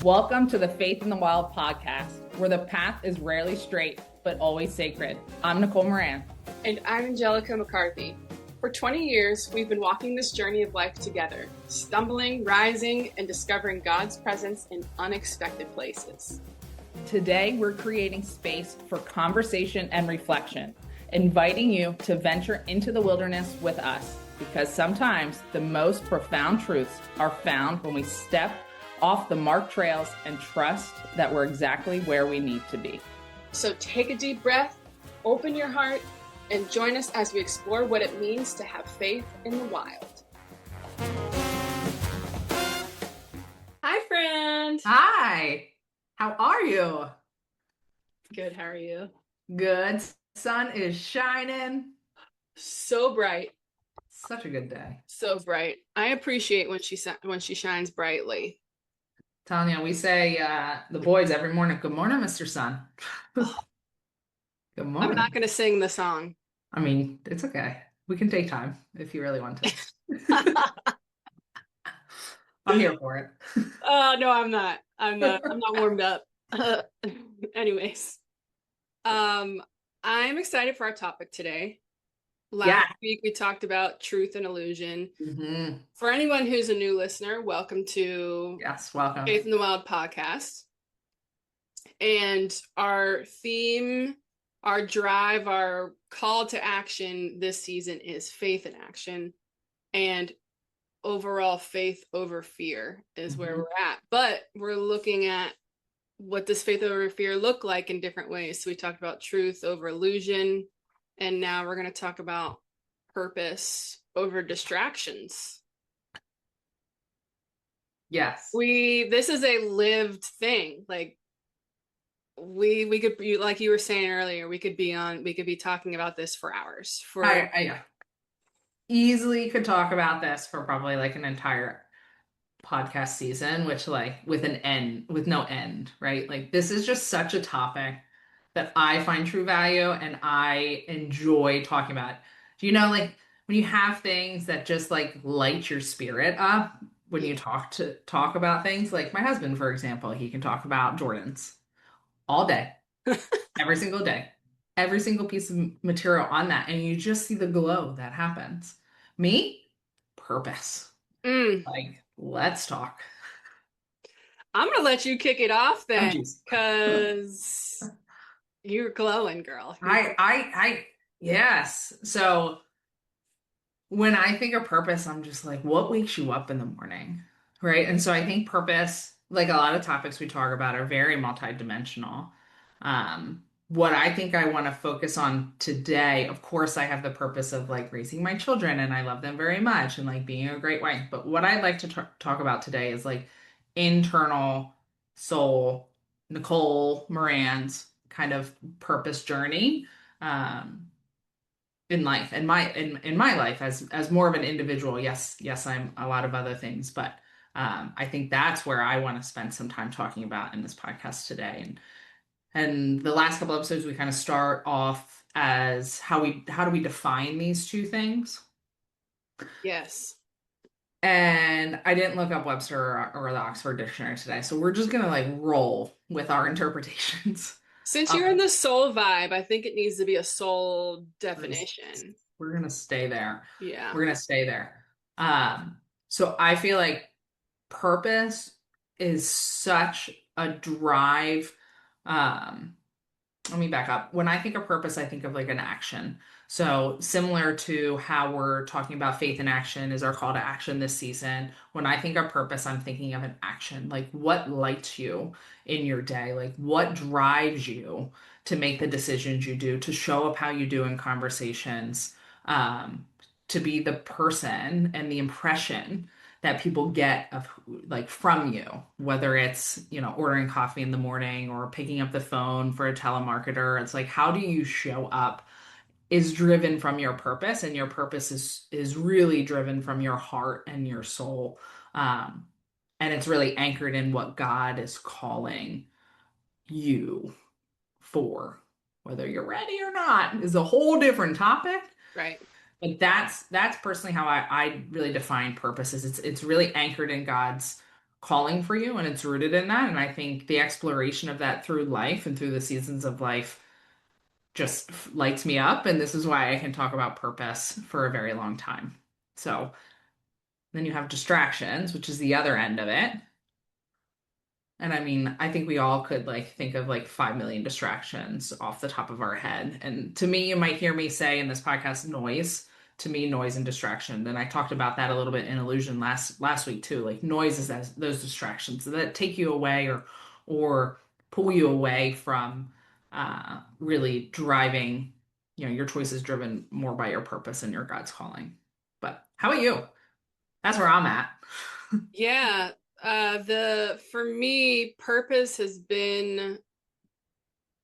Welcome to the Faith in the Wild podcast, where the path is rarely straight, but always sacred. I'm Nicole Moran. And I'm Angelica McCarthy. For 20 years, we've been walking this journey of life together, stumbling, rising, and discovering God's presence in unexpected places. Today, we're creating space for conversation and reflection, inviting you to venture into the wilderness with us, because sometimes the most profound truths are found when we step off the marked trails and trust that we're exactly where we need to be. So take a deep breath, open your heart, and join us as we explore what it means to have faith in the wild. Hi, friend. Hi. How are you? Good. How are you? Good. Sun is shining. So bright. Such a good day. So bright. I appreciate when she shines brightly. Tanya, we say the boys every morning, "Good morning, Mr. Sun." Good morning. I'm not going to sing the song. I mean, it's okay. We can take time if you really want to. I'm here for it. No, I'm not. I'm not warmed up. Anyways, I'm excited for our topic today. Last week we talked about truth and illusion. Mm-hmm. For anyone who's a new listener, welcome to welcome Faith in the Wild podcast. And our theme, our drive, our call to action this season is faith in action, and overall faith over fear is where we're at. But we're looking at what does faith over fear look like in different ways. So we talked about truth over illusion, and now we're going to talk about purpose over distractions. Yes. This is a lived thing. Like we could be, like you were saying earlier, we could be talking about this for hours. I easily could talk about this for probably like an entire podcast season, which like with no end, right? Like this is just such a topic that I find true value and I enjoy talking about. Do you know, like when you have things that just like light your spirit up when you talk about things, like my husband, for example, he can talk about Jordans all day, every single day, every single piece of material on that. And you just see the glow that happens. Me, purpose. Like, let's talk. I'm going to let you kick it off then, because you're glowing, girl. Yes. So when I think of purpose, I'm just like, what wakes you up in the morning? Right. And so I think purpose, like a lot of topics we talk about, are very multidimensional. What I think I want to focus on today, of course, I have the purpose of like raising my children and I love them very much and like being a great wife. But what I'd like to talk about today is like internal soul, Nicole Moran's kind of purpose journey in life, in my life as more of an individual. Yes, I'm a lot of other things, but I think that's where I want to spend some time talking about in this podcast today. And the last couple episodes, we kind of start off as how do we define these two things? Yes. And I didn't look up Webster or the Oxford Dictionary today, so we're just gonna like roll with our interpretations. Since you're in the soul vibe, I think it needs to be a soul definition. We're gonna stay there. Yeah. We're gonna stay there. So I feel like purpose is such a drive. Let me back up. When I think of purpose, I think of like an action. So similar to how we're talking about faith in action is our call to action this season. When I think of purpose, I'm thinking of an action. Like what lights you in your day? Like what drives you to make the decisions you do, to show up how you do in conversations, to be the person and the impression that people get of like from you, whether it's, ordering coffee in the morning or picking up the phone for a telemarketer. It's like, how do you show up is driven from your purpose, and your purpose is really driven from your heart and your soul. And it's really anchored in what God is calling you for. Whether you're ready or not is a whole different topic. Right. But that's personally how I really define purpose. Is it's really anchored in God's calling for you and it's rooted in that. And I think the exploration of that through life and through the seasons of life just lights me up. And this is why I can talk about purpose for a very long time. So then you have distractions, which is the other end of it. And I mean, I think we all could like think of like 5 million distractions off the top of our head. And to me, you might hear me say in this podcast, noise. To me, noise and distraction. And I talked about that a little bit in illusion last week too. Like noise is those distractions that take you away or pull you away from really driving, your choices driven more by your purpose and your God's calling. But how about you? That's where I'm at. Yeah, the for me, purpose has been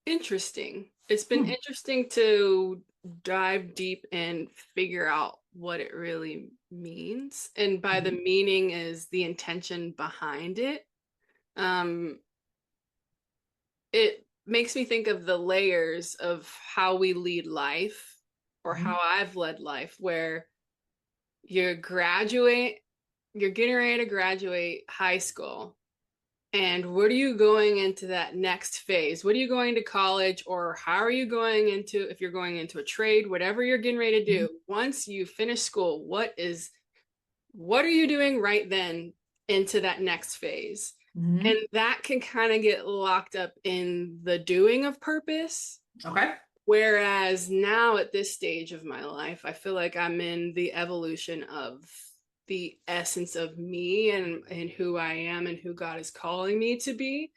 interesting. It's been Hmm. interesting to dive deep and figure out what it really means. And by the Mhm. meaning is the intention behind it. Um, it makes me think of the layers of how we lead life or Mhm. how I've led life, where you graduate, you're getting ready to graduate high school. And what are you going into that next phase? What are you going to college, or how are you going into, if you're going into a trade, whatever you're getting ready to Mhm. do, once you finish school, what are you doing right then into that next phase? And Mhm. that can kind of get locked up in the doing of purpose. Okay. Whereas now at this stage of my life, I feel like I'm in the evolution of the essence of me and who I am and who God is calling me to be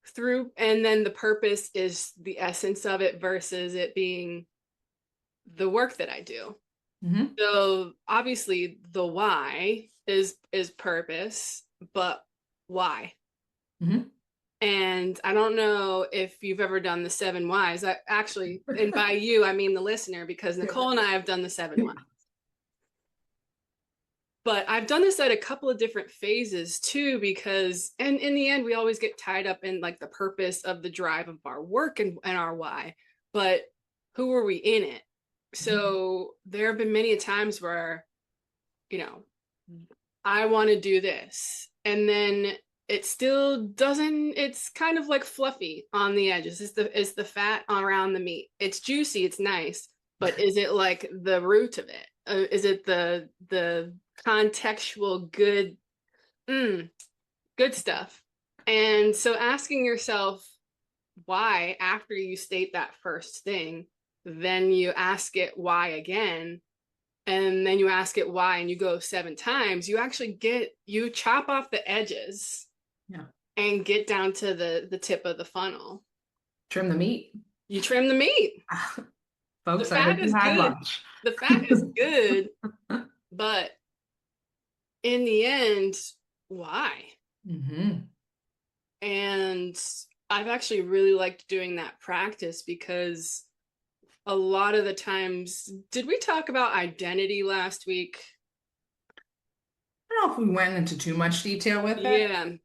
through. And then the purpose is the essence of it versus it being the work that I do. Mhm. So obviously the why is purpose, but why? Mhm. And I don't know if you've ever done the 7 whys. I actually, and by you, I mean the listener, because Nicole and I have done the 7 whys. But I've done this at a couple of different phases too, because, and in the end, we always get tied up in like the purpose of the drive of our work and our why. But who are we in it? Mhm. So there have been many times where, you know, I want to do this. And then it still doesn't, it's kind of like fluffy on the edges. It's the fat around the meat. It's juicy, it's nice, but is it like the root of it? Is it the contextual mm, good stuff? And so asking yourself why after you state that first thing, then you ask it why again, and then you ask it why and you go 7 times, you actually you chop off the edges Yeah. and get down to the tip of the funnel. Trim the meat. You trim the meat. The Folks, I fat hope you is had good. lunch. The fat is good, but in the end, why? Hmm. And I've actually really liked doing that practice because a lot of the times, did we talk about identity last week? I don't know if we went into too much detail with it. Yeah. Probably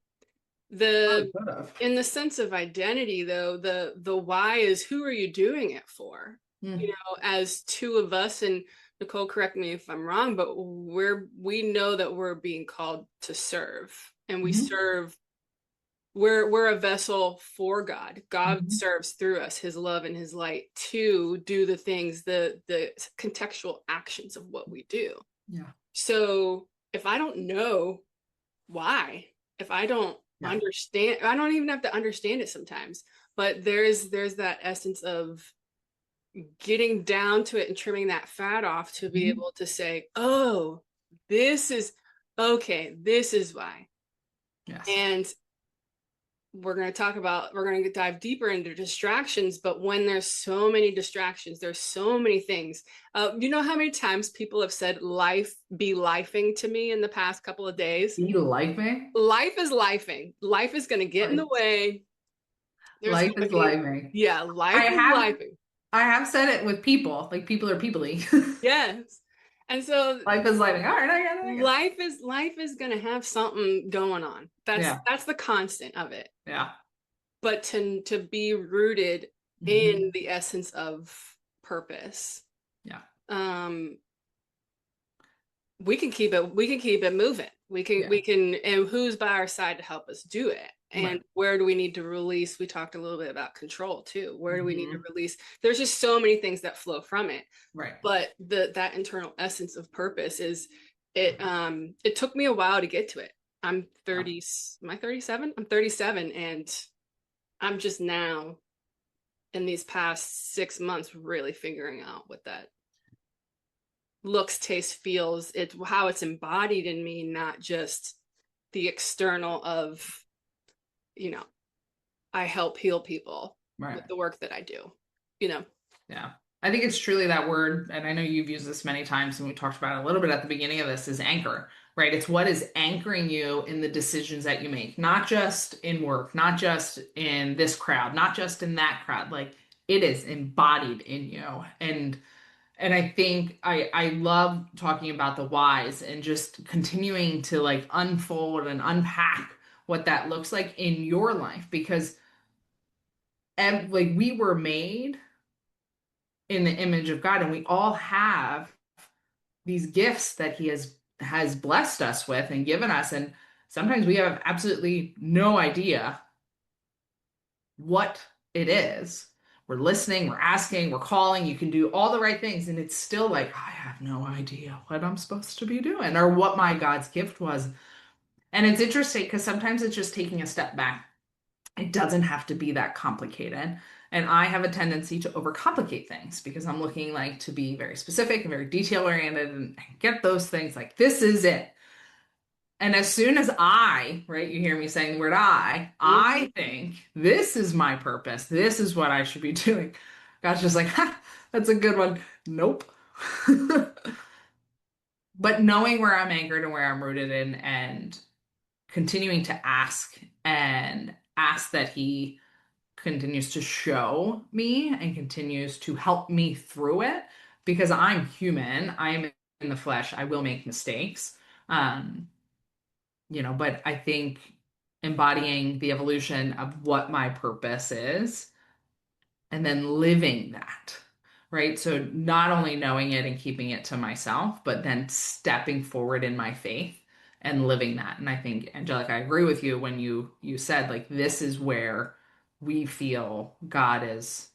The could have. in the sense of identity though, the why is who are you doing it for? You Mm-hmm. know, as two of us, and Nicole, correct me if I'm wrong, but we know that we're being called to serve, and we serve, we're a vessel for God. God Hmm. serves through us his love and his light to do the things, the contextual actions of what we do. Yeah. So if I don't know why, if I don't Yeah. understand, I don't even have to understand it sometimes, but there's that essence of getting down to it and trimming that fat off to be Hmm. able to say, oh, this is okay, this is why. Yes. And we're going to dive deeper into distractions, but when there's so many distractions, there's so many things. You know how many times people have said life be lifing to me in the past couple of days? You like me? Life is lifing. Life is going to get in the Right. way. There's Life going to is be, living. yeah, I life is have lifing. I have said it with people. Like people are peoply. Yes. And so Life is living. All right, I get it. life is going to have something going on. That's Yeah. that's the constant of it. Yeah. But to be rooted in Hmm. the essence of purpose. Yeah. Um we can keep it moving. Yeah. We can, and who's by our side to help us do it? And Right. where do we need to release? We talked a little bit about control too. Where do we need to Hmm. release? There's just so many things that flow from it. Right. But that internal essence of purpose is it took me a while to get to it. I'm Yeah. 30, am I 37? I'm 37, and I'm just now in these past 6 months really figuring out what that looks, taste, feels, it's how it's embodied in me, not just the external of, you know, I help heal people with Right. the work that I do, you know. Yeah. I think it's truly that word, and I know you've used this many times, and we talked about it a little bit at the beginning of this, is anchor, right? It's what is anchoring you in the decisions that you make, not just in work, not just in this crowd, not just in that crowd. Like it is embodied in you. And I think I love talking about the whys and just continuing to like unfold and unpack what that looks like in your life because like we were made in the image of God, and we all have these gifts that He has blessed us with and given us, and sometimes we have absolutely no idea what it is. We're listening, we're asking, we're calling, you can do all the right things, and it's still like, I have no idea what I'm supposed to be doing or what my God's gift was. And it's interesting because sometimes it's just taking a step back. It doesn't have to be that complicated. And I have a tendency to overcomplicate things because I'm looking like to be very specific and very detail oriented and get those things like this is it. And as soon as right, you hear me saying the word Mhm. I think this is my purpose. This is what I should be doing. God's just like, ha, that's a good one. Nope. But knowing where I'm anchored and where I'm rooted in and continuing to ask and ask that He continues to show me and continues to help me through it because I'm human. I'm in the flesh. I will make mistakes. Um, but I think embodying the evolution of what my purpose is and then living that, right? So not only knowing it and keeping it to myself, but then stepping forward in my faith and living that. And I think, Angelica, I agree with you when you said like this is where we feel God is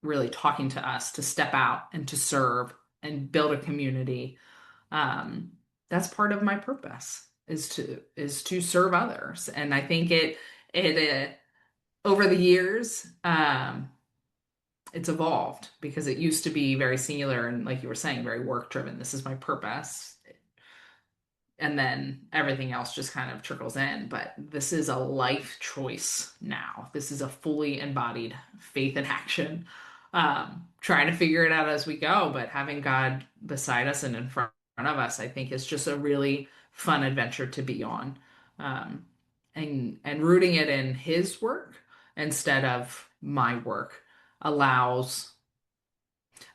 really talking to us to step out and to serve and build a community. um, that's part of my purpose is to serve others. And I think it over the years it's evolved because it used to be very singular and like you were saying very work driven. This is my purpose, and then everything else just kind of trickles in. But this is a life choice now. This is a fully embodied faith in action. Trying to figure it out as we go, but having God beside us and in front of us, I think is just a really fun adventure to be on. Um, and rooting it in His work instead of my work allows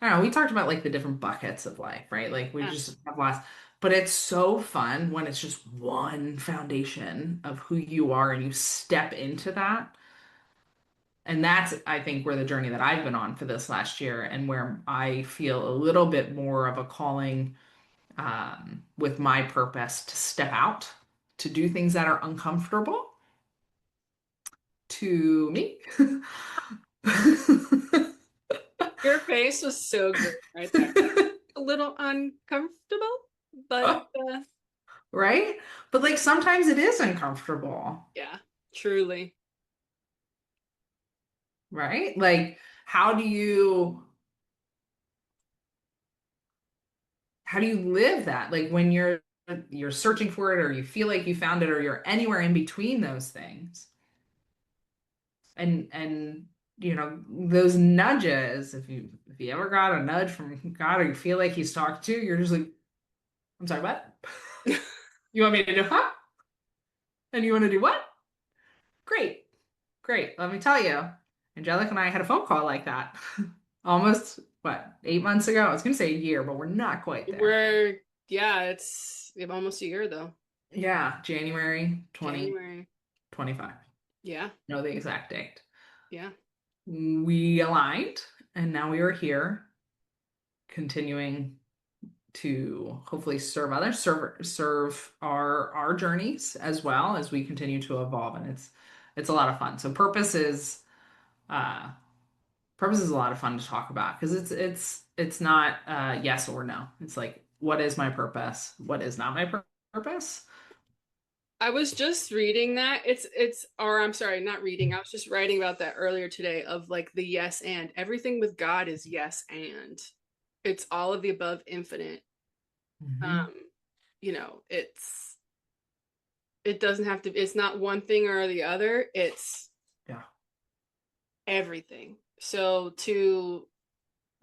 I don't know, we talked about like the different buckets of life, right? Like we Yeah. just have lots, but it's so fun when it's just one foundation of who you are and you step into that. And that's, I think, where the journey that I've been on for this last year and where I feel a little bit more of a calling with my purpose to step out, to do things that are uncomfortable to me. Your face was so great right there. A little uncomfortable, but Right? But like sometimes it is uncomfortable. yeah, truly. Right? Like, how do you how do you live that? Like when you're searching for it or you feel like you found it or you're anywhere in between those things. And those nudges, if you ever got a nudge from God or you feel like He's talking to you, you're just like, I'm sorry, what? You want me to do huh? And you want to do what? Great. Great. Let me tell you, Angelica and I had a phone call like that almost, what, 8 months ago? I was going to say a year, but we're not quite there. We're yeah, it's almost a year though. Yeah, January January. 2025. Yeah, Know the exact date. yeah. We aligned, and now we are here continuing. to hopefully serve others, serve our journeys as well as we continue to evolve. And it's a lot of fun. So uh purpose is a lot of fun to talk about because it's not yes or no. It's like, what is my purpose? What is not my purpose? I was just reading that. Or I'm sorry, not reading. I was just writing about that earlier today of like the yes and. Everything with God is yes and. It's all of the above infinite. Hmm. Um, it doesn't have to, it's not one thing or the other, it's Yeah. everything. So to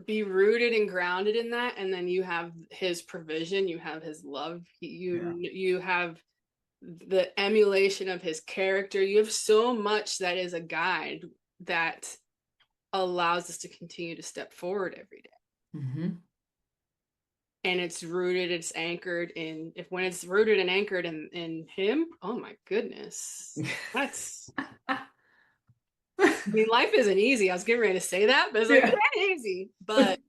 be rooted and grounded in that, and then you have his provision, you have his love, Yeah. you have the emulation of his character. You have so much that is a guide that allows us to continue to step forward every day. Hmm. And it's rooted, it's anchored in, if when it's rooted and anchored in him, oh my goodness. That's, I mean, life isn't easy. I was getting ready to say that, but it's like, it Yeah. ain't easy. But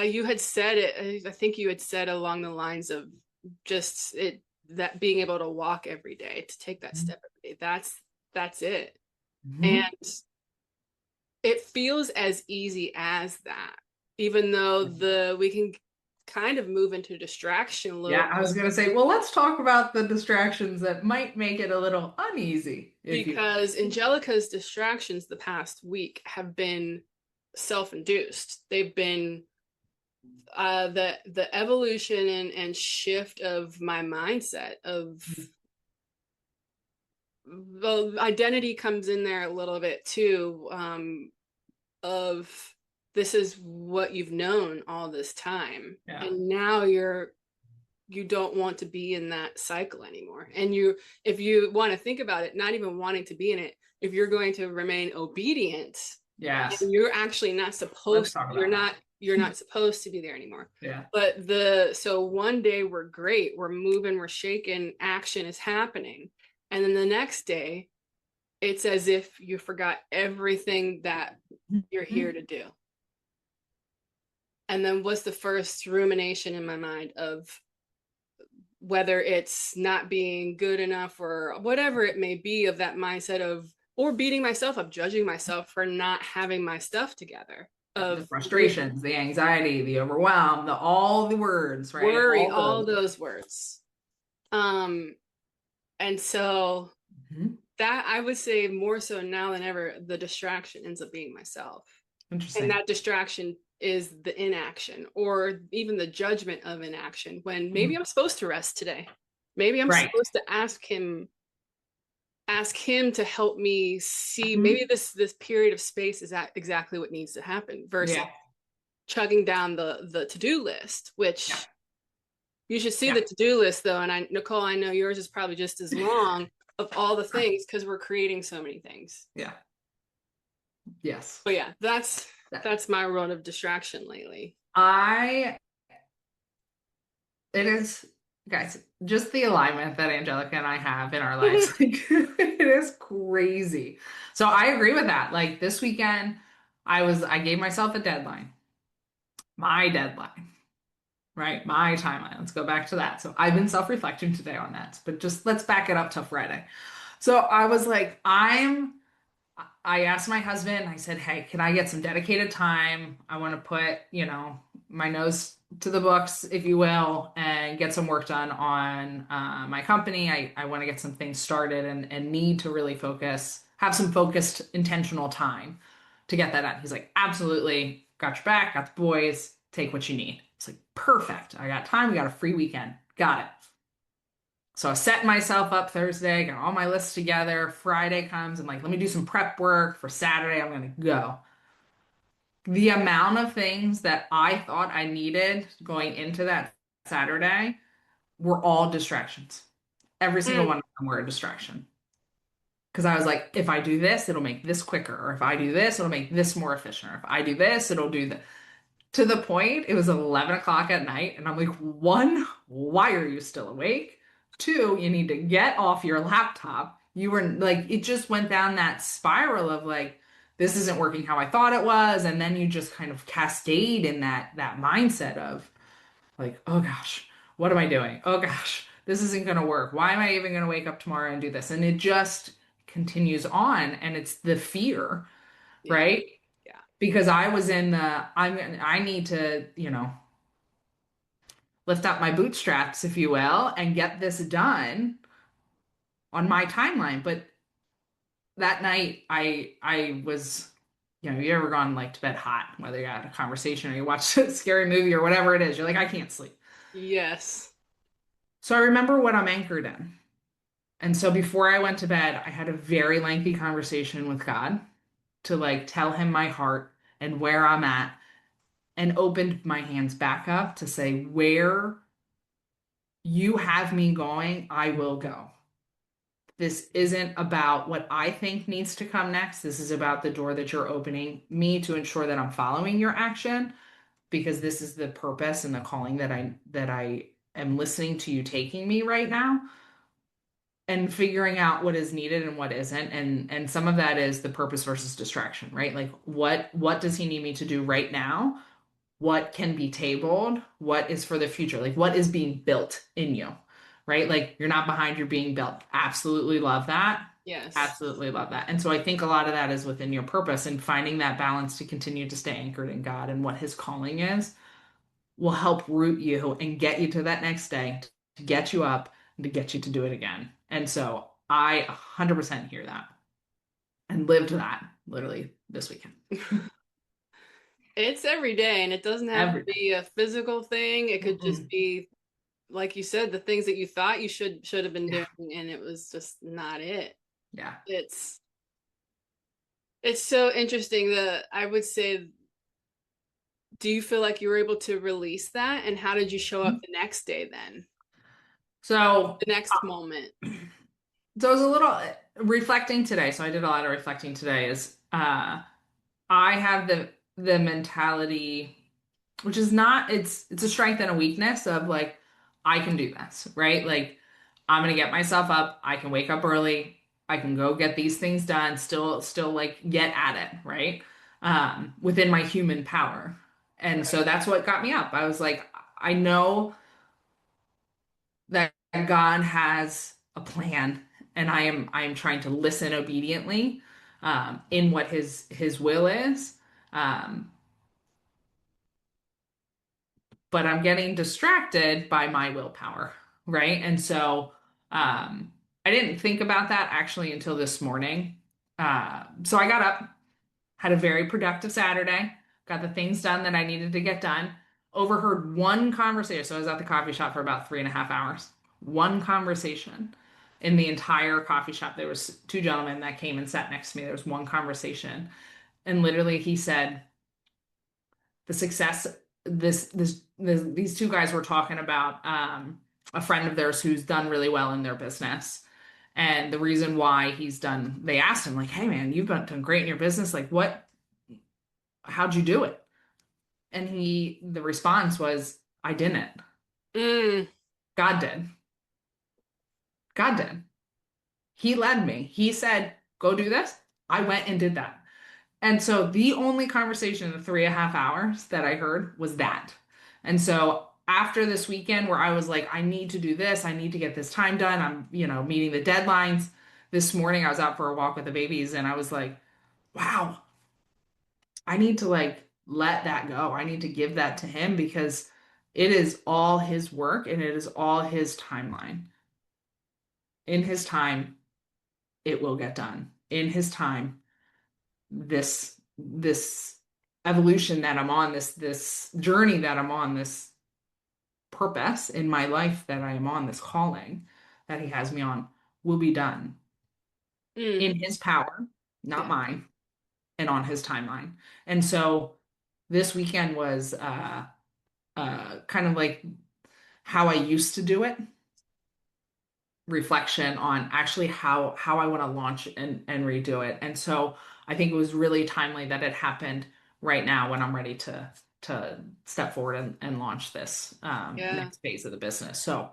you had said it, I think you had said along the lines of just it, that being able to walk every day, to take that step every day, that's it. And Hmm. it feels as easy as that, even though the we can kind of move into distraction a little Yeah, I bit was gonna say, well, let's talk about the distractions that might make it a little uneasy, if you because Angelica's distractions the past week have been self-induced. They've been the evolution and shift of my mindset of, well, identity comes in there a little bit too, of this is what you've known all this time, yeah. and now you don't want to be in that cycle anymore. And if you want to think about it, not even wanting to be in it, if you're going to remain obedient, Yes. and you're actually not Let's supposed, talk about that. you're not supposed to be there anymore. Yeah. But so one day we're great, we're moving, we're shaking, action is happening, and then the next day it's as if you forgot everything that you're here Mhm. to do. And then what's the first rumination in my mind of whether it's not being good enough or whatever it may be, of that mindset of, or beating myself up, judging myself for not having my stuff together, Yeah, the of frustrations, the anxiety, the overwhelm, the all the words, right? worry, All all those. those words. Um, and so Mhm. that, I would say more so now than ever, the distraction ends up being myself. And Interesting. that distraction is the inaction or even the judgment of inaction, when maybe Mhm. I'm supposed to rest today. Maybe I'm Right. supposed to ask him to help me see, Mhm. maybe this period of space is exactly what needs to happen, versus Yeah. chugging down the to-do list, Yeah. which you should see Yeah. the to-do list though. And Nicole, I know yours is probably just as long, of all the things, because we're creating so many things. Yeah. Yes. But yeah, That that's my run of distraction lately. I it is, guys, just the alignment that Angelica and I have in our lives. Like, it is crazy. So I agree with that. Like this weekend, I gave myself a deadline. My deadline. Right? My timeline. Let's go back to that. So I've been self-reflecting today on that, but just let's back it up to Friday. So I was like, I asked my husband, I said, hey, can I get some dedicated time? I want to put, my nose to the books, if you will, and get some work done on my company. I want to get some things started and need to really focus, have some focused, intentional time to get that done. He's like, absolutely, got your back, got the boys, take what you need. It's like, perfect. I got time, we got a free weekend. Got it. So I set myself up Thursday, got all my lists together. Friday comes, and like, let me do some prep work for Saturday. I'm gonna go. The amount of things that I thought I needed going into that Saturday were all distractions. Every single Mm. one of them were a distraction. Because I was like, if I do this, it'll make this quicker. Or if I do this, it'll make this more efficient. Or if I do this, it'll do that. To the point, it was 11 o'clock at night, and I'm like, one, why are you still awake? Two, you need to get off your laptop. You were like, it just went down that spiral of like, this isn't working how I thought it was. And then you just kind of cascade in that mindset of, Like, oh gosh, what am I doing? Oh gosh, this isn't going to work. Why am I even going to wake up tomorrow and do this? And it just continues on. And it's the fear, Yeah. right? Yeah. Because I was in I need to, lift up my bootstraps, if you will, and get this done on my timeline. But that night I was, you ever gone like to bed hot, whether you had a conversation or you watch a scary movie or whatever it is, you're like, I can't sleep. Yes. So I remember what I'm anchored in. And so before I went to bed, I had a very lengthy conversation with God to like tell him my heart and where I'm at and opened my hands back up to say, where you have me going, I will go. This isn't about what I think needs to come next. This is about the door that you're opening me to ensure that I'm following your action because this is the purpose and the calling that I am listening to you taking me right now and figuring out what is needed and what isn't, and some of that is the purpose versus distraction, right? Like what does he need me to do right now, what can be tabled, what is for the future, like what is being built in you, right? Like you're not behind, you're being built. Absolutely love that. Yes. Absolutely love that. And so I think a lot of that is within your purpose, and finding that balance to continue to stay anchored in God and what his calling is will help root you and get you to that next day, to get you up and to get you to do it again. And so I 100% hear that and lived that literally this weekend. It's every day, and it doesn't have to Every day. be a physical thing. It could just Mm-mm. be, like you said, the things that you thought you should have been Yeah. doing, and it was just not it. Yeah. It's it's so interesting that I would say, do you feel like you were able to release that? And how did you show up the next day then? So, The next moment. so I was a little reflecting today. So I did a lot of reflecting today. Is I have the mentality, which is not, it's a strength and a weakness of like, I can do this, right? Like, I'm gonna get myself up. I can wake up early. I can go get these things done. Still like get at it, right? Within my human power. And so Right. that's what got me up. I was like, I know that God has a plan, and I am trying to listen obediently in what his will is. Um, but I'm getting distracted by my willpower, right? And so I didn't think about that actually until this morning. So I got up, had a very productive Saturday, got the things done that I needed to get done, overheard one conversation. So I was at the coffee shop for about 3.5 hours. One conversation in the entire coffee shop. There was two gentlemen that came and sat next to me. There was one conversation. And literally he said, the success, these two guys were talking about a friend of theirs who's done really well in their business. And the reason why they asked him, like, hey man, you've done great in your business. Like, how'd you do it? And the response was, I didn't. Mm, God did. God did. He led me. He said, go do this. I went and did that. And so the only conversation in the 3.5 hours that I heard was that. And so after this weekend where I was like, I need to do this, I need to get this time done, I'm, meeting the deadlines. This morning I was out for a walk with the babies and I was like, wow, I need to like let that go. I need to give that to him because it is all his work and it is all his timeline. In his time, it will get done. In his time, this evolution that I'm on, this journey that I'm on, this purpose in my life that I am on, this calling that he has me on, will be done mm, in his power, not yeah. mine, and on his timeline. And so this weekend was kind of like how I used to do it, reflection on actually how I want to launch and redo it. And so I think it was really timely that it happened right now when I'm ready to step forward and launch this Yeah. next phase of the business. So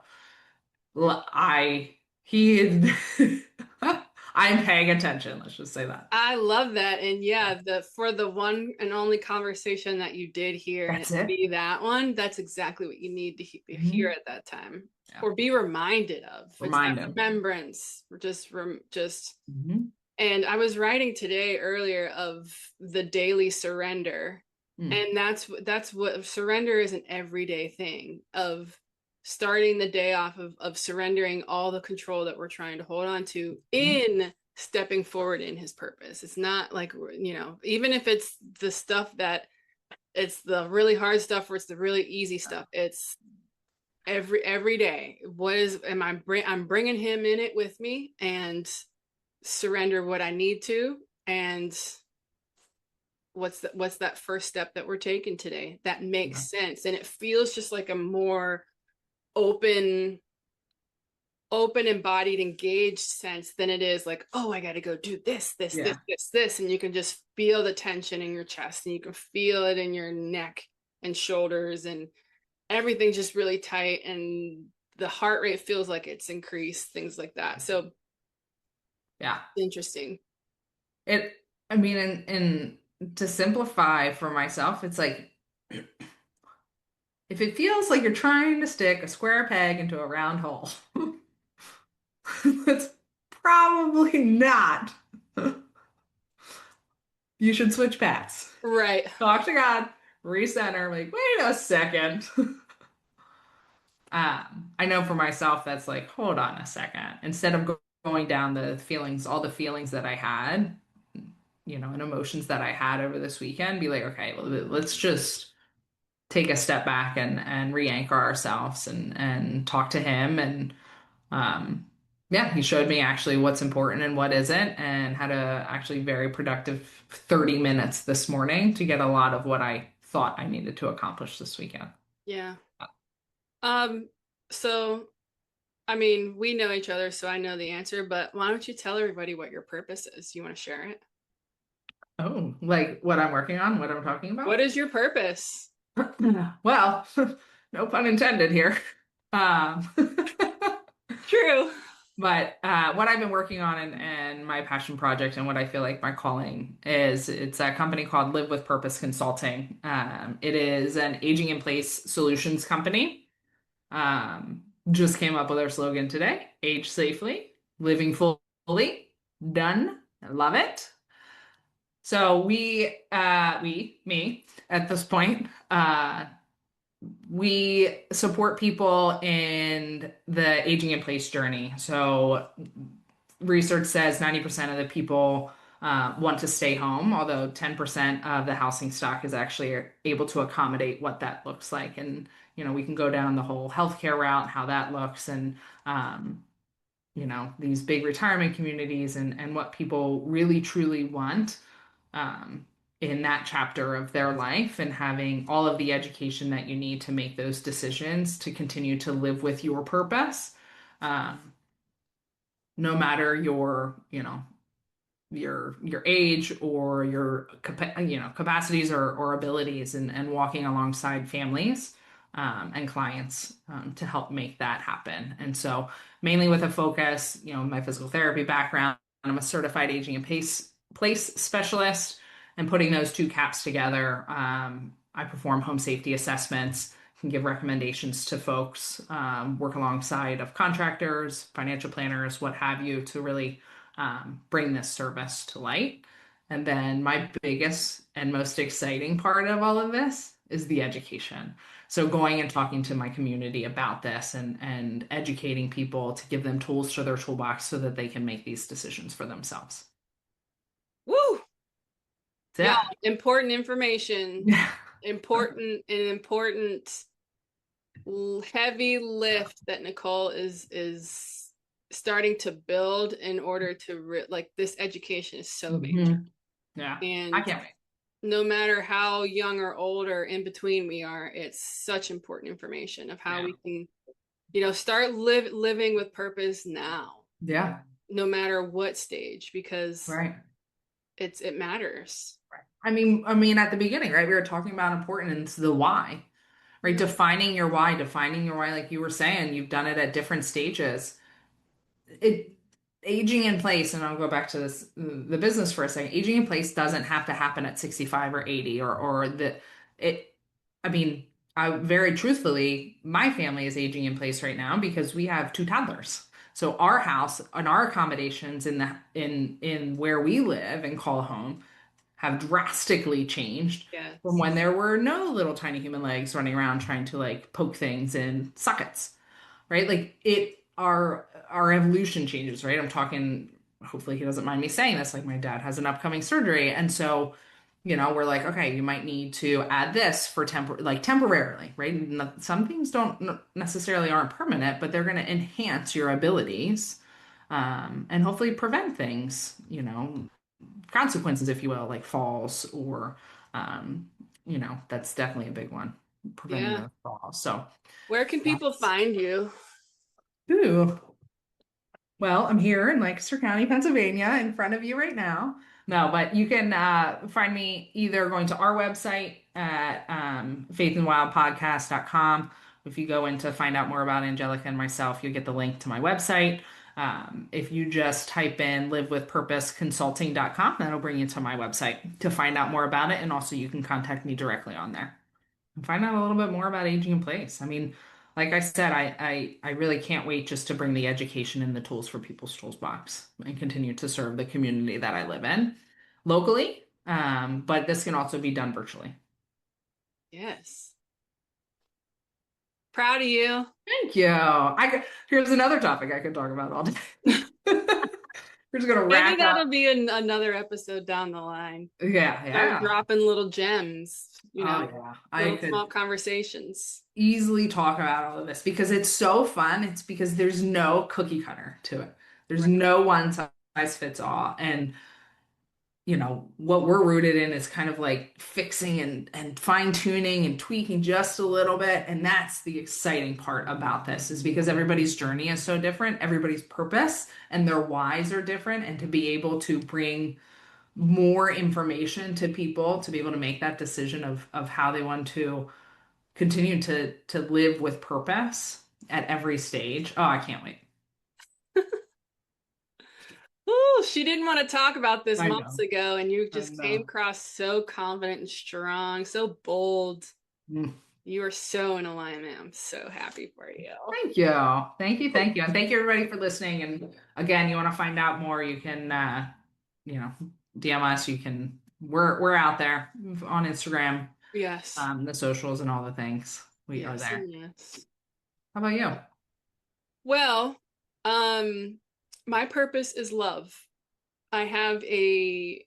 I he I'm paying attention. Let's just say that. I love that. And Yeah. yeah, the for the one and only conversation that you did hear and That's it it. be that one, that's exactly what you need to hear Hmm. at that time Yeah. or be reminded of. It's that Remind him. remembrance. Just Hmm. and I was writing today earlier of the daily surrender. Mm. And that's what surrender is, an everyday thing of starting the day off of surrendering all the control that we're trying to hold on to in stepping forward in his purpose. It's not like, even if it's the stuff that it's the really hard stuff or it's the really easy stuff. It's every day. What is am I I'm bringing him in it with me and surrender what I need to, and what's that first step that we're taking today that Yeah. makes sense, and it feels just like a more open embodied engaged sense than it is like, oh, I got to go do Yeah. this, and you can just feel the tension in your chest and you can feel it in your neck and shoulders and everything's just really tight and the heart rate feels like it's increased, things like that. So Yeah. interesting. It, I mean, and to simplify for myself, it's like if it feels like you're trying to stick a square peg into a round hole, that's probably not. You should switch paths. Right. Talk to God, recenter, like, wait a second. I know for myself, that's like, hold on a second. Instead of going down the feelings, all the feelings that I had, and emotions that I had over this weekend, be like, okay, well, let's just take a step back and re-anchor ourselves and talk to him. And yeah, he showed me actually what's important and what isn't, and had a actually very productive 30 minutes this morning to get a lot of what I thought I needed to accomplish this weekend. Yeah. um so I mean, we know each other, so I know the answer, but why don't you tell everybody what your purpose is? You want to share it? Oh, like what I'm working on, what I'm talking What about? is your purpose? Well, no pun intended here. Um, True. but what I've been working on and my passion project and what I feel like my calling is, it's a company called Live with Purpose Consulting. It is an aging in place solutions company. Just came up with our slogan today: age safely, living fully. Done. I love it. So me, at this point, we support people in the aging in place journey. So research says 90% of the people want to stay home, although 10% of the housing stock is actually able to accommodate what that looks like. And, we can go down the whole healthcare route, how that looks, and, these big retirement communities and what people really truly want um, in that chapter of their life, and having all of the education that you need to make those decisions to continue to live with your purpose, um, no matter your age or your capacities or abilities, and walking alongside families and clients to help make that happen. And so mainly with a focus, my physical therapy background, I'm a certified aging and place specialist, and putting those two caps together, I perform home safety assessments, can give recommendations to folks, work alongside of contractors, financial planners, what have you, to really bring this service to light. And then my biggest and most exciting part of all of this is the education. So going and talking to my community about this, and educating people to give them tools to their toolbox so that they can make these decisions for themselves. Woo! Y'all, That's important information. it. Important heavy lift that Nicole is starting to build in order to like this education is so major. Mhm. Yeah. I And can't wait. no matter how young or old or in between we are, it's such important information of how Yeah. we can, start living with purpose now, Yeah. no matter what stage, because Right. it matters. Right. I mean, at the beginning, right? We were talking about importance, the why, right? Mm. Defining your why, like you were saying, you've done it at different stages. It aging in place, and I'll go back to this the business for a second. Aging in place doesn't have to happen at 65 or 80 or the it I mean, I very truthfully, my family is aging in place right now because we have two toddlers. So our house and our accommodations in the in where we live and call home have drastically changed from Yes. when there were no little tiny human legs running around trying to like poke things in sockets, right? Like our evolution changes, right? I'm talking, hopefully he doesn't mind me saying this, like my dad has an upcoming surgery. And so, we're like, okay, you might need to add this for temporarily, right? Some things don't necessarily aren't permanent, but they're going to enhance your abilities, and hopefully prevent things, consequences, if you will, like falls or, that's definitely a big one, preventing Yeah. those falls. So Where can people that's, find you? ooh. Well, I'm here in Lancaster County, Pennsylvania, in front of you right now. No, but you can find me either going to our website at faithandwildpodcast.com. If you go in to find out more about Angelica and myself, you'll get the link to my website. If you just type in livewithpurposeconsulting.com, that'll bring you to my website to find out more about it. And also, you can contact me directly on there and find out a little bit more about aging in place. I mean, like I said, I really can't wait just to bring the education and the tools for people's tools box and continue to serve the community that I live in locally. But this can also be done virtually. Yes. Proud of you. Thank you. Here's another topic I could talk about all day. We're just gonna Maybe rack that'll up. be another episode down the line. Yeah, Start yeah. dropping little gems, Oh yeah. I little could small conversations. easily talk about all of this because it's so fun. It's because there's no cookie cutter to it. There's Right. no one size fits all. And what we're rooted in is kind of like fixing and fine tuning and tweaking just a little bit. And that's the exciting part about this is because everybody's journey is so different, everybody's purpose and their whys are different. And to be able to bring more information to people to be able to make that decision of how they want to continue to live with purpose at every stage. Oh, I can't wait. Ooh, she didn't want to talk about this I months know. ago, and you I just came know. across so confident and strong, so bold. Mm. You are so in alignment. I'm so happy for you. Thank you. Thank you. Thank you. And thank you everybody for listening. And again, you want to find out more, you can you know, DM us. We're out there on Instagram, Yes. the socials and all the things. We are Yes, there. and yes. How about you? Well, um, my purpose is love. I have a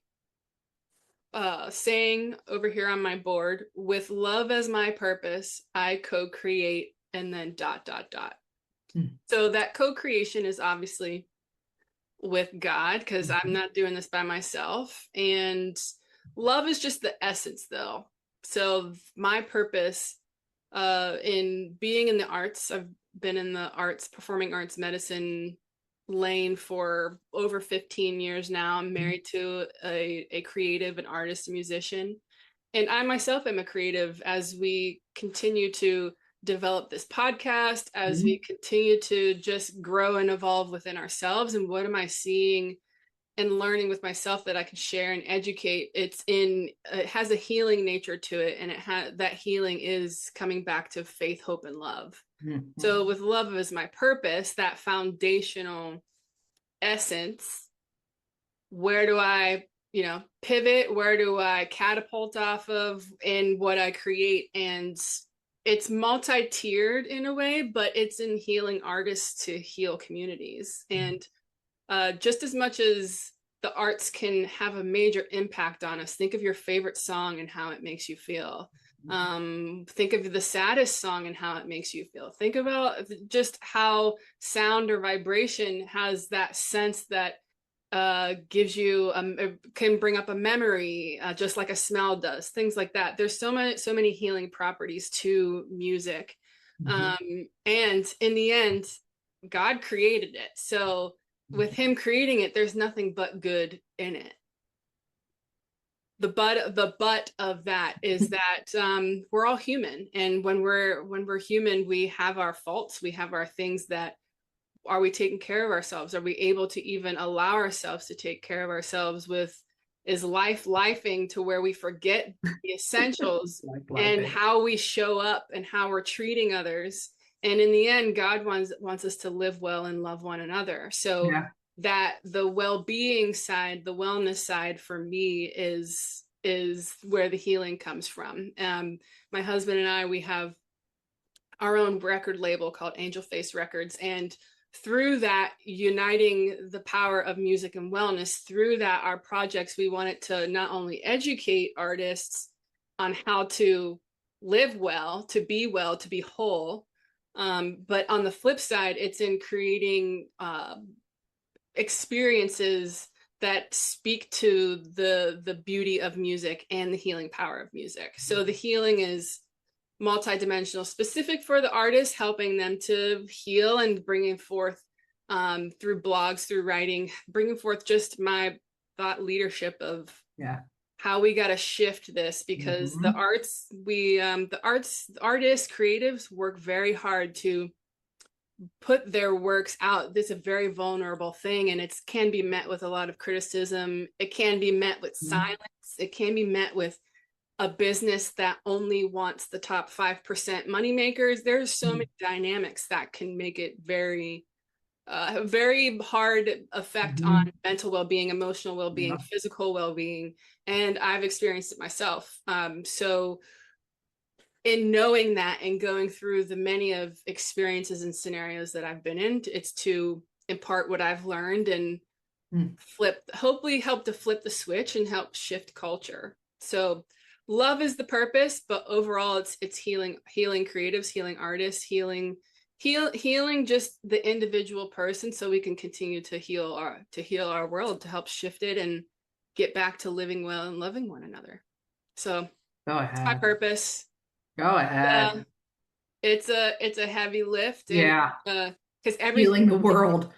saying over here on my board: with love as my purpose, I co-create, and then dot dot dot. Mm. So that co-creation is obviously with God, because I'm Mhm. not doing this by myself. And love is just the essence, though. So my purpose in being in the arts, I've been in the arts, performing arts, medicine lane for over 15 years now. I'm married to a creative, an artist, a musician. And I myself am a creative. As we continue to develop this podcast, as we Mhm. continue to just grow and evolve within ourselves, and what am I seeing and learning with myself that I can share and educate, it has a healing nature to it, and that healing is coming back to faith, hope, and love. Mhm. So with love as my purpose, that foundational essence, where do I, pivot? Where do I catapult off of in what I create? And it's multi-tiered in a way, but it's in healing artists to heal communities. And just as much as the arts can have a major impact on us, think of your favorite song and how it makes you feel. Think of the saddest song and how it makes you feel. Think about just how sound or vibration has that sense that gives you can bring up a memory, just like a smell does. Things like that. There's so many healing properties to music, Mhm. and in the end, God created it. So with Him creating it, there's nothing but good in it. The but of that is that we're all human, and when we're human, we have our faults, we have our things that are we taking care of ourselves? Are we able to even allow ourselves to take care of ourselves? With is life lifing to where we forget the essentials Like and life. how we show up and how we're treating others? And in the end, God wants us to live well and love one another. So Yeah. that the well-being side, the wellness side for me is where the healing comes from. My husband and I, we have our own record label called Angelface Records, and through that, uniting the power of music and wellness, through that, our projects, we wanted to not only educate artists on how to live well, to be whole, but on the flip side, it's in creating experiences that speak to the beauty of music and the healing power of music. So the healing is multidimensional, specific for the artist, helping them to heal and bringing forth through blogs, through writing, bringing forth just my thought leadership of Yeah. how we got to shift this, because the Hmm. arts, artists, creatives work very hard to put their works out. This is a very vulnerable thing, and it can be met with a lot of criticism. It can be met with silence. It can be met with a business that only wants the top 5% money makers. There's so many dynamics that can make it very hard effect on Hmm. mental well-being, emotional well-being, Yeah. physical well-being, and I've experienced it myself. So in knowing that and going through the many of experiences and scenarios that I've been in, it's to impart what I've learned and Mm. hopefully help to flip the switch and help shift culture. So love is the purpose, but overall it's healing creatives, healing artists, healing just the individual person, so we can continue to heal our world, to help shift it and get back to living well and loving one another. So Go it's my ahead. purpose. Go uh, ahead. it's a heavy lift, and Yeah. because Healing the world.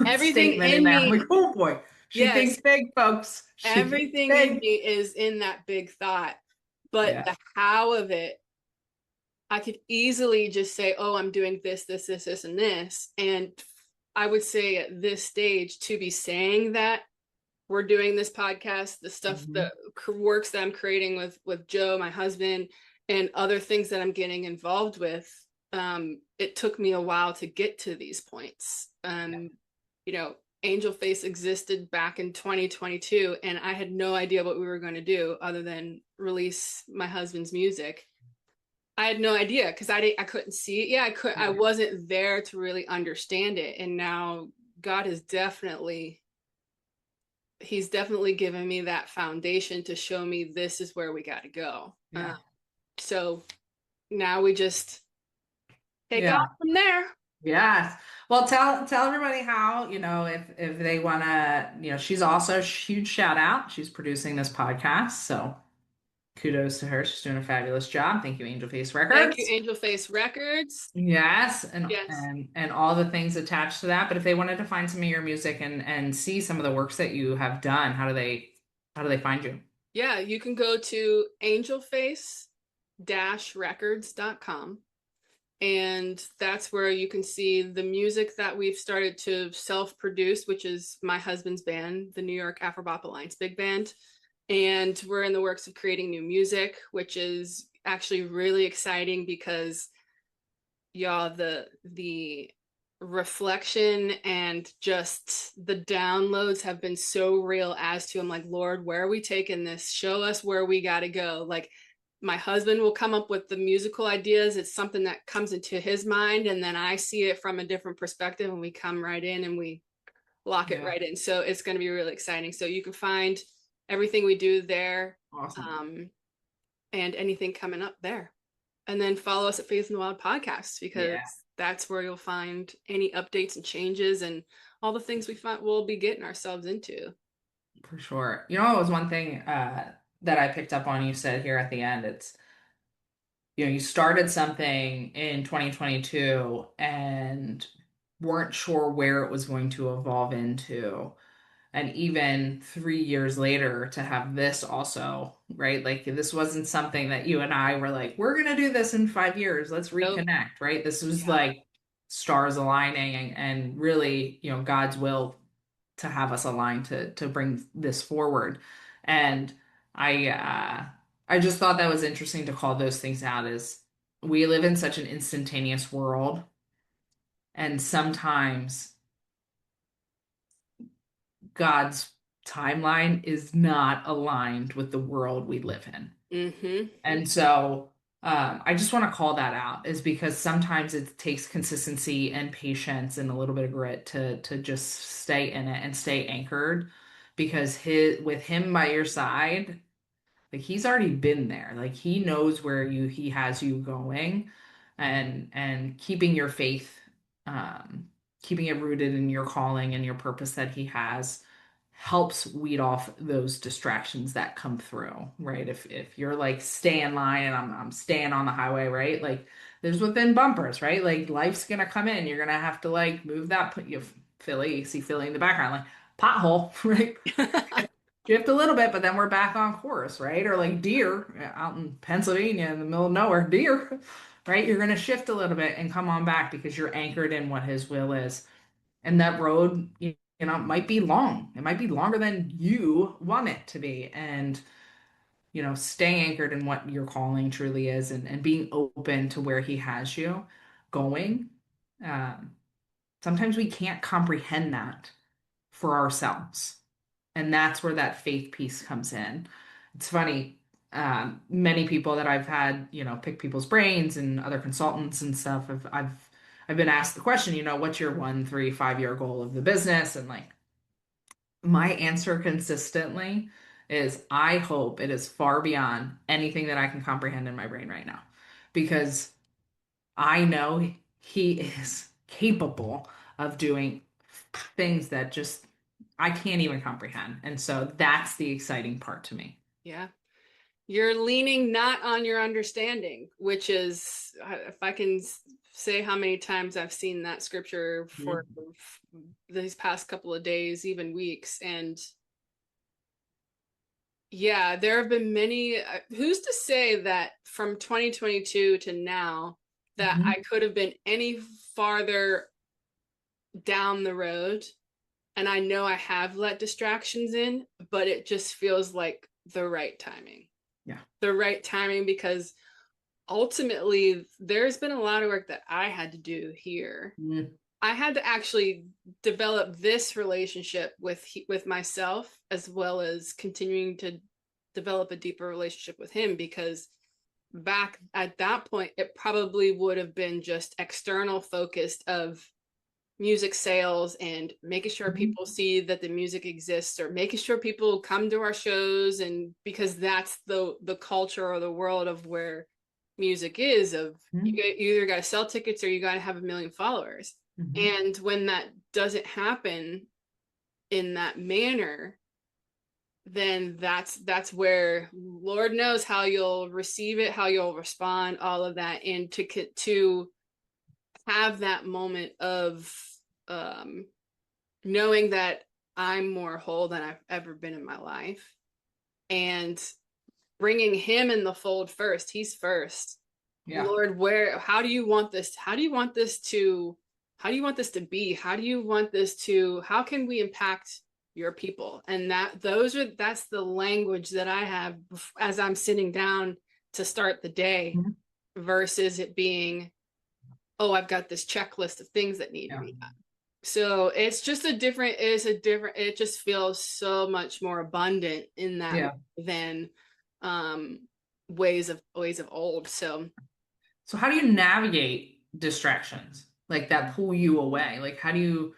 everything Statement in in there. I'm me, like, oh boy. She yes, thinks big, folks. She thinks everything in big. me is in that big thought, but Yeah. the how of it, I could easily just say, oh, I'm doing this, and this. And I would say at this stage, to be saying that we're doing this podcast, the stuff, Hmm. the works that I'm creating with Joe, my husband, and other things that I'm getting involved with, it took me a while to get to these points. You know, Angel Face existed back in 2022, and I had no idea what we were going to do other than release my husband's music. I had no idea because I couldn't see it. Yeah, I Yeah. wasn't there to really understand it. And now God has definitely he's definitely given me that foundation to show me this is where we got to go. Yeah. So now we just take off Yeah. from there. Yes. Well, tell everybody how, if they want to, she's also a huge shout out. She's producing this podcast, so kudos to her. She's doing a fabulous job. Thank you, Angelface Thank you, Records. Angelface Records. Yes, and Yes. and all the things attached to that. But if they wanted to find some of your music and see some of the works that you have done, how do they find you? Yeah, you can go to angelface-records.com, and that's where you can see the music that we've started to self-produce, which is my husband's band, the New York Afrobop Alliance Big Band. And we're in the works of creating new music, which is actually really exciting because y'all, the reflection and just the downloads have been so real. As to, I'm like, Lord, where are we taking this? Show us where we got to go. Like, my husband will come up with the musical ideas. It's something that comes into his mind, and then I see it from a different perspective, and we come right in and we lock it Yeah. right in. So it's going to be really exciting. So you can find everything we do there, Awesome. and anything coming up there. And then follow us at Faith in the Wild podcast, because Yeah, that's where you'll find any updates and changes and all the things we'll be getting ourselves into. for sure. It was one thing that I picked up on you said here at the end. It's, you started something in 2022 and weren't sure where it was going to evolve into. And even 3 years later to have this also, right? Like this wasn't something that you and I were like, we're gonna do this in 5 years. Let's Nope. reconnect, right? This was Yeah. like stars aligning and really, God's will to have us aligned to bring this forward. And I just thought that was interesting to call those things out as we live in such an instantaneous world, and sometimes God's timeline is not aligned with the world we live in. Mm-hmm. And so I just want to call that out is because sometimes it takes consistency and patience and a little bit of grit to just stay in it and stay anchored because his with him by your side, like he's already been there. Like he knows where he has you going, and keeping your faith, keeping it rooted in your calling and your purpose that he has helps weed off those distractions that come through, right? If you're like stay in line and I'm staying on the highway, right? Like there's within bumpers, right? Like life's gonna come in. You're gonna have to like move that put you Philly, you see Philly in the background, like pothole, right? Shift a little bit, but then we're back on course, right? Or like deer out in Pennsylvania in the middle of nowhere, deer, right? You're going to shift a little bit and come on back because you're anchored in what his will is. And that road, might be long. It might be longer than you want it to be. And, staying anchored in what your calling truly is and being open to where he has you going. Um, Sometimes we can't comprehend that for ourselves. And that's where that faith piece comes in. It's funny, many people that I've had, pick people's brains and other consultants and stuff, I've been asked the question, what's your 1, 3, 5 year goal of the business? And like my answer consistently is I hope it is far beyond anything that I can comprehend in my brain right now. Because I know he is capable of doing things that just I can't even comprehend. And so that's the exciting part to me. Yeah. You're leaning not on your understanding, which is, if I can say how many times I've seen that scripture for Mhm. these past couple of days, even weeks. And yeah, there have been many. Who's to say that from 2022 to now that I Mhm. could have been any farther down the road? And I know I have let distractions in, but it just feels like the right timing. Yeah. The right timing because ultimately there's been a lot of work that I had to do here. Mhm. I had to actually develop this relationship with myself as well as continuing to develop a deeper relationship with him because back at that point it probably would have been just external focused of music sales and making sure Mhm. people see that the music exists or making sure people come to our shows and because that's the culture or the world of where music is of Mhm. you either got to sell tickets or you got to have a million followers Mhm. and when that doesn't happen in that manner then that's where lord knows how you'll receive it how you'll respond all of that and to have that moment of um knowing that I'm more whole than I've ever been in my life and bringing him in the fold first. He's first. Yeah. Lord, how do you want this? How do you want this to be? How do you want this to, how can we impact your people? And that's the language that I have as I'm sitting down to start the day Mhm. versus it being, oh, I've got this checklist of things that need to Yeah. be done. So it just feels so much more abundant in that Yeah. than um ways of old. So So how do you navigate distractions like that pull you away? Like how do you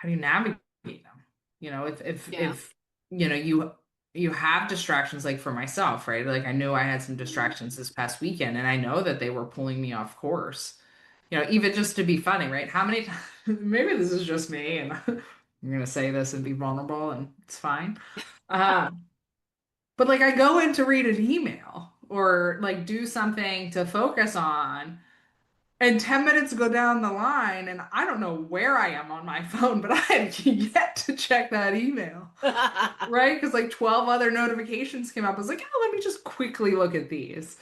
navigate them? If yeah. you have distractions like for myself, right? Like I knew I had some distractions this past weekend and I know that they were pulling me off course. Even just to be funny, right? How many times maybe this is just me and I'm gonna say this and be vulnerable and it's fine. Um, but like I go in to read an email or like do something to focus on and 10 minutes go down the line, and I don't know where I am on my phone, but I have yet to check that email, right? Because like 12 other notifications came up. I was like, oh, let me just quickly look at these,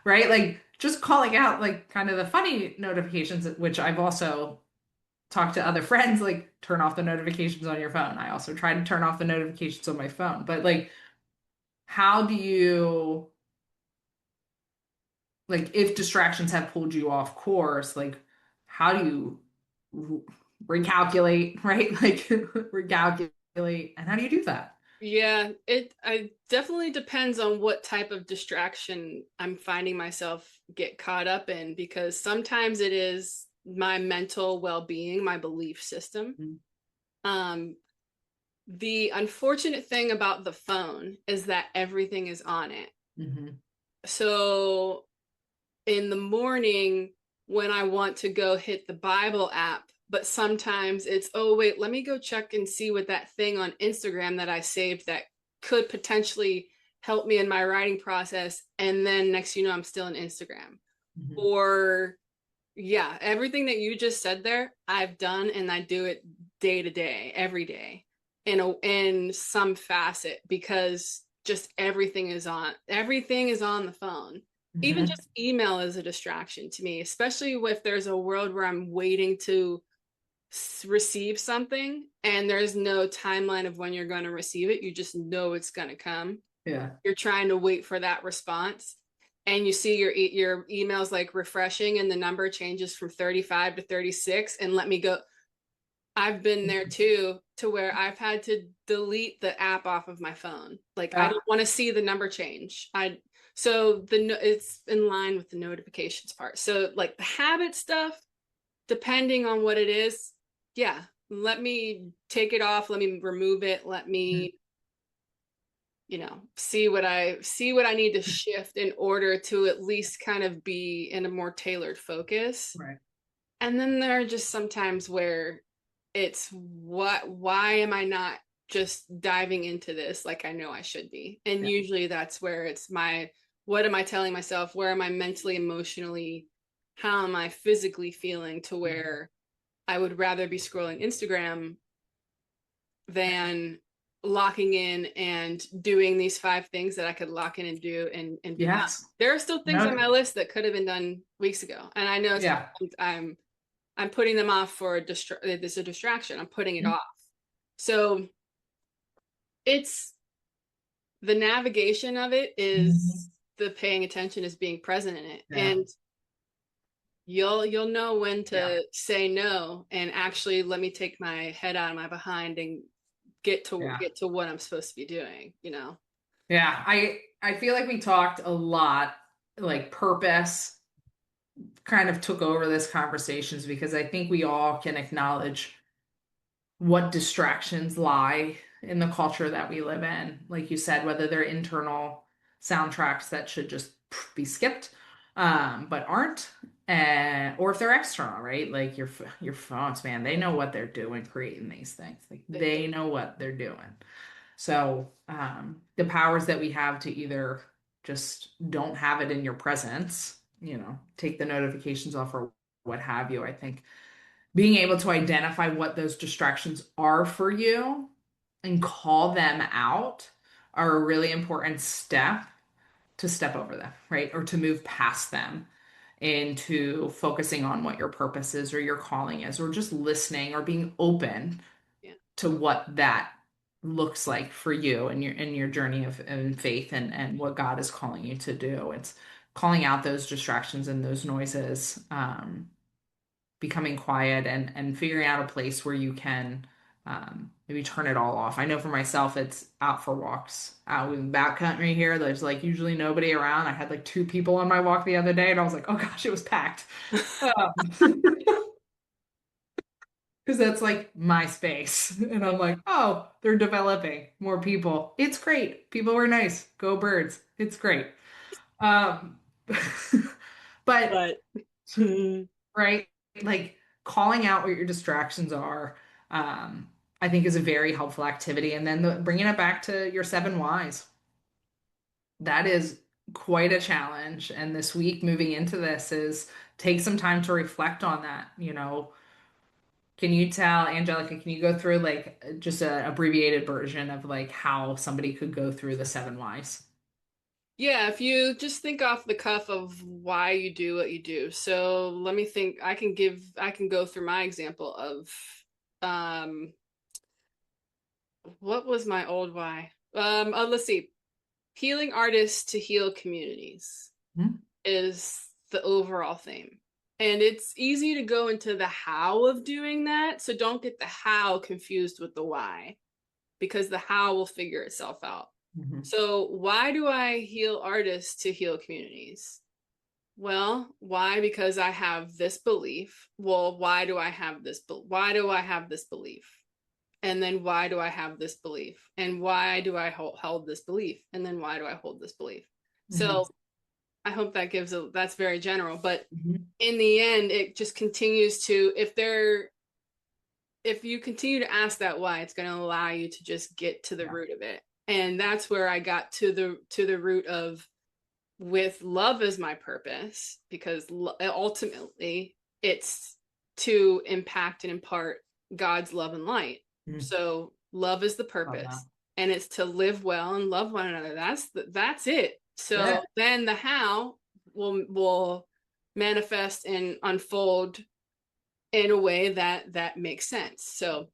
right? Like just calling out like kind of the funny notifications, which I've also talked to other friends, like turn off the notifications on your phone. I also try to turn off the notifications on my phone. But like, how do you like if distractions have pulled you off course, like how do you recalculate, right? Like recalculate, and how do you do that? Yeah, it definitely depends on what type of distraction I'm finding myself get caught up in, because sometimes it is my mental well-being, my belief system. Um, the unfortunate thing about the phone is that everything is on it. Mm-hmm. So in the morning when I want to go hit the Bible app, but sometimes it's, oh, wait, let me go check and see what that thing on Instagram that I saved that could potentially help me in my writing process. And then next, I'm still in Instagram. Mm-hmm. Or, yeah, everything that you just said there, I've done, and I do it day to day, every day in some facet, because just everything is on the phone. Even Mm-hmm. just email is a distraction to me, especially if there's a world where I'm waiting to receive something and there's no timeline of when you're going to receive it. You just know it's going to come. Yeah. You're trying to wait for that response, and you see your emails like refreshing and the number changes from 35 to 36, and let me go. I've been there too, to where I've had to delete the app off of my phone. Like, I Yeah. don't want to see the number change. So it's in line with the notifications part. So like the habit stuff, depending on what it is, yeah, let me take it off, let me remove it, let me, see what I need to shift in order to at least kind of be in a more tailored focus. Right. And then there are just some times where it's, why am I not just diving into this like I know I should be? And Yeah. usually that's where it's what am I telling myself? Where am I mentally, emotionally? How am I physically feeling, to where I would rather be scrolling Instagram than locking in and doing these 5 things that I could lock in and do and be done. Yes. There are still things on No. my list that could have been done weeks ago. And I know Yeah. sometimes I'm putting them off for this a distraction. I'm putting it off. So it's the navigation of it Mm-hmm. is the paying attention, is being present in it. Yeah. And you'll know when Yeah. to say no and actually let me take my head out of my behind and Yeah. get to what I'm supposed to be doing. Yeah. I feel like we talked a lot, like purpose kind of took over this conversations because I think we all can acknowledge what distractions lie in the culture that we live in. Like you said, whether they're internal soundtracks that should just be skipped, but aren't, or if they're external, right? Like your phones, man, they know what they're doing creating these things. Like They do. they know what they're doing. So the powers that we have to either just don't have it in your presence, take the notifications off or what have you. I think being able to identify what those distractions are for you and call them out are a really important step to step over them, right? Or to move past them into focusing on what your purpose is or your calling is, or just listening or being open Yeah. to what that looks like for you and your journey of in faith and what God is calling you to do. It's calling out those distractions and those noises, becoming quiet and figuring out a place where you can maybe turn it all off. I know for myself, it's out for walks out in backcountry here. There's like usually nobody around. I had like 2 people on my walk the other day, and I was like, oh gosh, it was packed. Because that's like my space. And I'm like, oh, they're developing more people. It's great. People were nice. Go birds. It's great. Um, but But hmm, right, like calling out what your distractions are, I think is a very helpful activity. And then bringing it back to your 7 whys. That is quite a challenge. And this week moving into this is take some time to reflect on that. Can you tell, Angelica, can you go through like just a abbreviated version of like how somebody could go through the 7 whys? Yeah, if you just think off the cuff of why you do what you do. So let me think. I can go through my example of um what was my old why? Let's see. Healing artists to heal communities Mhm. is the overall theme. And it's easy to go into the how of doing that. So don't get the how confused with the why, because the how will figure itself out. Mhm. So, why do I heal artists to heal communities? Well, why? Because I have this belief. Well, why do I have this? Why do I have this belief? And then why do I have this belief? And why do I hold this belief? And then why do I hold this belief? Mhm. So I hope that gives a, that's very general, but Mhm. in the end, it just continues to, if you continue to ask that why, it's going to allow you to just get to the Yeah. root of it. And that's where I got to the root of, with love as my purpose, because ultimately it's to impact and impart God's love and light. Mhm. So love is the Love that. purpose, and it's to live well and love one another. That's it. So Yeah. then the how will manifest and unfold in a way that makes sense. So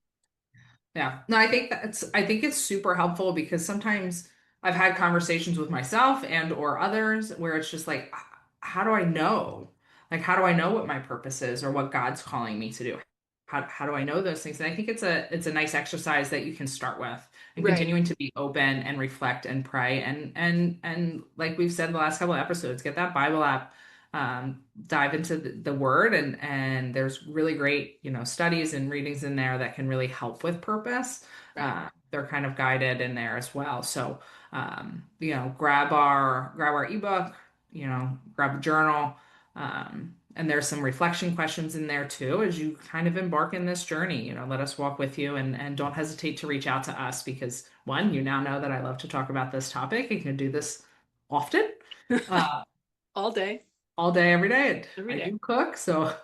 Yeah. No, I think it's super helpful because sometimes I've had conversations with myself and or others where it's just like, how do I know? Like, how do I know what my purpose is or what God's calling me to do? How do I know those things? And I think it's a nice exercise that you can start with and right, continuing to be open and reflect and pray and like we've said in the last couple of episodes, get that Bible app, dive into the word and there's really great, you know, studies and readings in there that can really help with purpose. right, They're kind of guided in there as well. So, you know, grab our ebook, you know, grab a journal. And there's some reflection questions in there too as you kind of embark in this journey. You know, let us walk with you and don't hesitate to reach out to us because one, you now know that I love to talk about this topic and can do this often. Uh, all day, all day, every day. every I day. do cook, so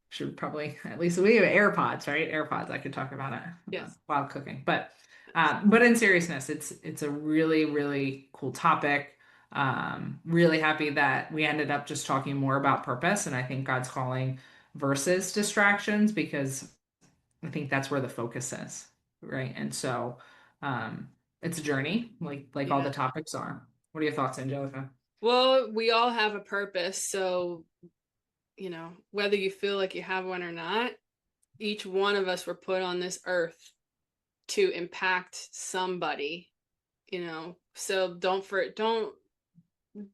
should probably at least we have AirPods, right? AirPods. I could talk about it Yes, while cooking, yes, but in seriousness, it's a really really cool topic. Really happy that we ended up just talking more about purpose, and I think God's calling versus distractions because I think that's where the focus is, right? And so, um, it's a journey, like all yeah. the topics are. What are your thoughts, Angelica? Well, we all have a purpose, so whether you feel like you have one or not, each one of us were put on this earth to impact somebody, So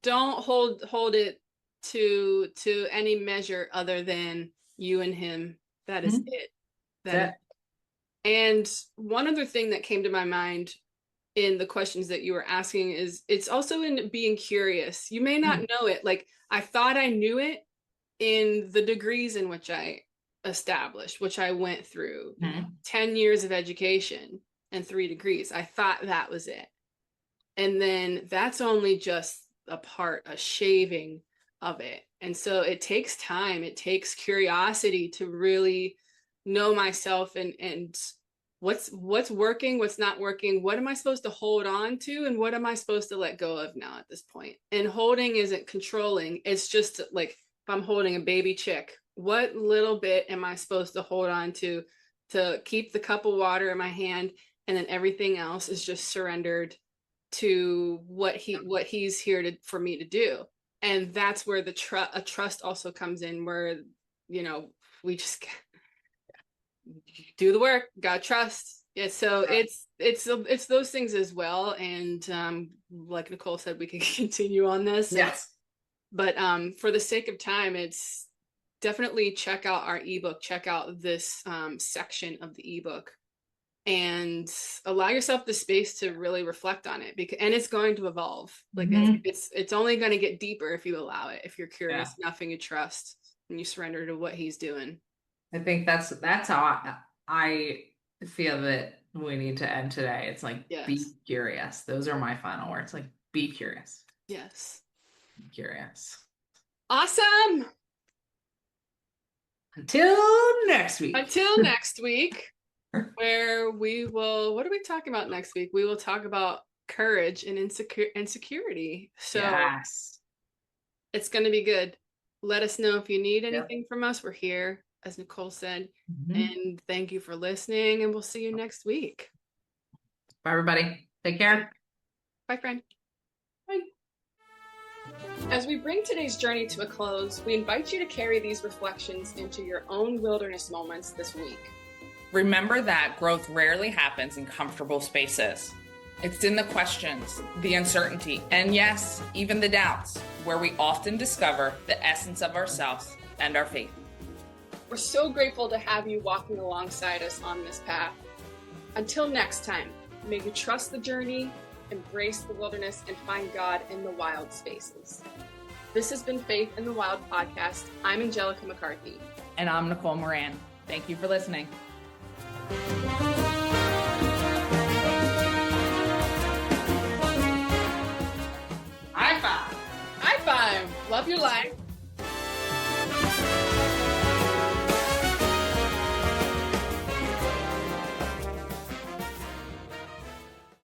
don't hold it to any measure other than you and him. That is Hmm? it. That is. That. And one other thing that came to my mind in the questions that you were asking is it's also in being curious. You may not Mm, know it. Like I thought I knew it in the degrees in which I established, which I went through, mm, 10 years of education and 3 degrees. I thought that was it. And then that's only just a shaving of it. And so it takes time, it takes curiosity to really know myself and what's working, what's not working, what am I supposed to hold on to and what am I supposed to let go of now at this point. And holding isn't controlling, it's just like if I'm holding a baby chick, what little bit am I supposed to hold on to keep the cup of water in my hand, and then everything else is just surrendered to what he's here to for me to do. And that's where the trust also comes in, where we just do the work, got trust. Yeah, so yeah. it's those things as well. And like Nicole said, we can continue on this, and Yes. but for the sake of time, it's definitely check out our ebook, check out this section of the ebook, and allow yourself the space to really reflect on it, because and it's going to evolve. Like Hmm. it's only going to get deeper if you allow it, if you're Yeah. curious enough and you trust and you surrender to what he's doing. I think that's how I feel that we need to end today. It's like Yes, be curious. Those are my final words. Like be curious. yes, Be curious. awesome. Until next week. Until next week, where we will, what are we talking about next week? We will talk about courage and insecurity. So Yes. it's going to be good. Let us know if you need Yep. anything from us. We're here, as Nicole said. Mhm. And thank you for listening, and we'll see you next week. Bye, everybody. Take care. Bye, friend. Bye. As we bring today's journey to a close, we invite you to carry these reflections into your own wilderness moments this week. Remember that growth rarely happens in comfortable spaces. It's in the questions, the uncertainty, and yes, even the doubts, where we often discover the essence of ourselves and our faith. We're so grateful to have you walking alongside us on this path. Until next time, may you trust the journey, embrace the wilderness, and find God in the wild spaces. This has been Faith in the Wild podcast. I'm Angelica McCarthy. And I'm Nicole Moran. Thank you for listening. High five. High five. Love your life.